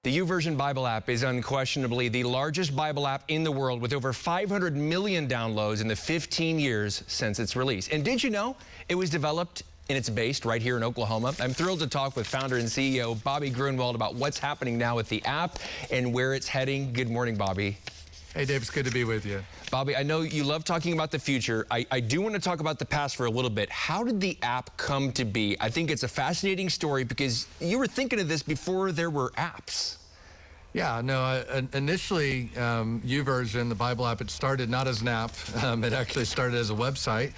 The YouVersion Bible app is unquestionably the largest Bible app in the world, with over 500 million downloads in the 15 years since its release. And did you know it was developed and it's based right here in Oklahoma? I'm thrilled to talk with founder and CEO Bobby Grunwald about what's happening now with the app and where it's heading. Good morning, Bobby. Hey, Dave, it's good to be with you. Bobby, I know you love talking about the future. I do want to talk about the past for a little bit. How did the app come to be? I think it's a fascinating story because you were thinking of this before there were apps. Yeah, no, initially, YouVersion, the Bible app, it started not as an app. It actually started as a website.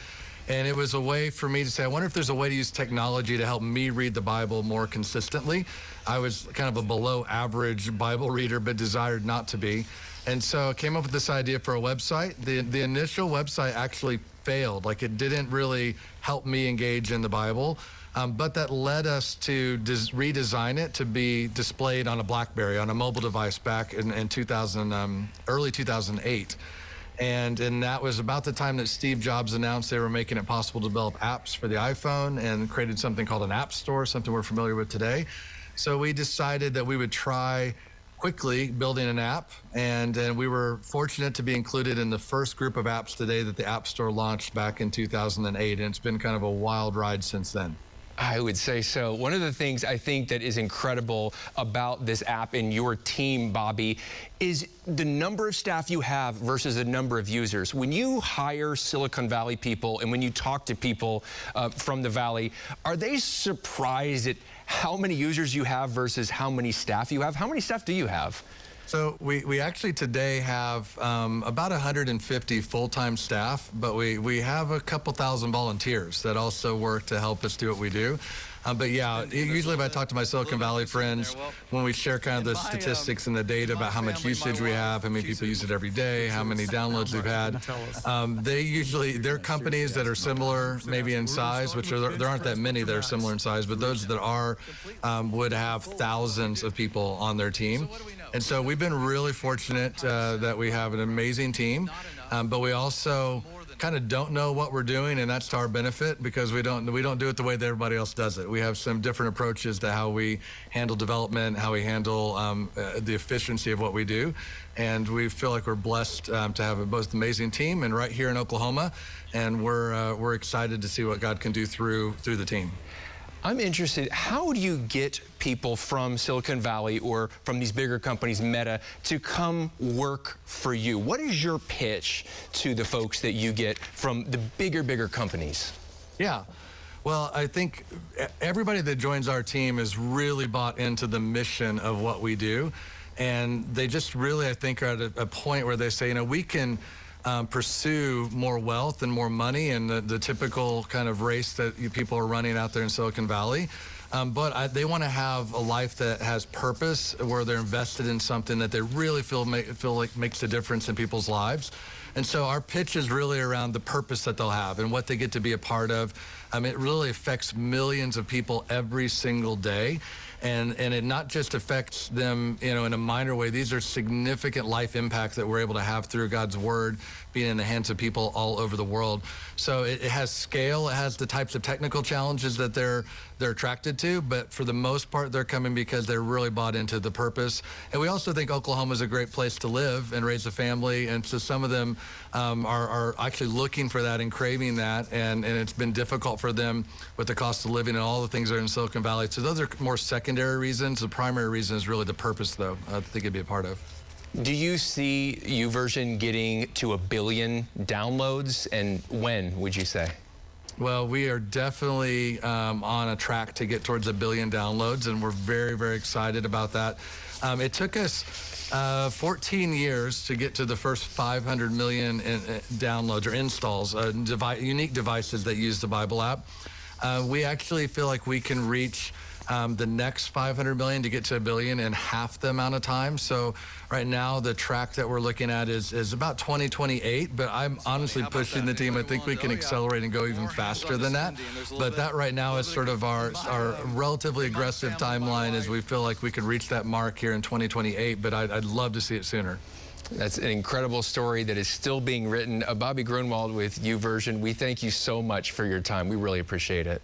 And it was a way for me to say, I wonder if there's a way to use technology to help me read the Bible more consistently. I was kind of a below average Bible reader, but desired not to be. And so I came up with this idea for a website. The initial website actually failed. Like, it didn't really help me engage in the Bible. But that led us to redesign it to be displayed on a BlackBerry, on a mobile device back in early 2008. And that was about the time that Steve Jobs announced they were making it possible to develop apps for the iPhone and created something called an app store, something we're familiar with today. So we decided that we would try quickly building an app, and we were fortunate to be included in the first group of apps today that the App Store launched back in 2008, and it's been kind of a wild ride since then. I would say so. One of the things I think that is incredible about this app and your team, Bobby, is the number of staff you have versus the number of users. When you hire Silicon Valley people and when you talk to people from the Valley, are they surprised at how many users you have versus how many staff you have? How many staff do you have? So we actually today have about 150 full-time staff, but we have a couple thousand volunteers that also work to help us do what we do. But yeah, usually if I talk to my Silicon Valley friends, when we share kind of the statistics and the data about how much usage we have, how many people use it every day, how many downloads we've had, they're companies that are similar maybe in size, which there aren't that many that are similar in size, but those that are would have thousands of people on their team. And so we've been really fortunate that we have an amazing team, but we also kind of don't know what we're doing, and that's to our benefit because we don't do it the way that everybody else does it. We have some different approaches to how we handle development, how we handle the efficiency of what we do, and we feel like we're blessed to have a most amazing team, and right here in Oklahoma, and we're excited to see what God can do through the team. I'm interested, how do you get people from Silicon Valley or from these bigger companies, Meta, to come work for you? What is your pitch to the folks that you get from the bigger companies? Yeah. Well, I think everybody that joins our team is really bought into the mission of what we do. And they just really, I think, are at a point where they say, you know, we can pursue more wealth and more money and the typical kind of race that people are running out there in Silicon Valley. But they want to have a life that has purpose, where they're invested in something that they really feel like makes a difference in people's lives. And so our pitch is really around the purpose that they'll have and what they get to be a part of. It really affects millions of people every single day. And it not just affects them, you know, in a minor way. These are significant life impacts that we're able to have through God's word being in the hands of people all over the world. So it has scale. It has the types of technical challenges that they're attracted to, but for the most part, they're coming because they're really bought into the purpose. And we also think Oklahoma is a great place to live and raise a family. And so some of them are actually looking for that and craving that. And it's been difficult for them with the cost of living and all the things that are in Silicon Valley. So those are more secondary reasons. The primary reason is really the purpose, though, I think it'd be a part of. Do you see YouVersion getting to 1 billion downloads, and when would you say? Well, we are definitely on a track to get towards 1 billion downloads, and we're very, very excited about that. It took us 14 years to get to the first 500 million downloads or installs, unique devices that use the Bible app. We actually feel like we can reach the next 500 million to get to 1 billion in half the amount of time. So right now the track that we're looking at is about 2028, but I'm honestly pushing the team. I think we can accelerate and go even faster than that. But that right now is sort of our relatively aggressive timeline, as we feel like we could reach that mark here in 2028, but I'd love to see it sooner. That's an incredible story that is still being written. Bobby Grunwald with YouVersion, we thank you so much for your time. We really appreciate it.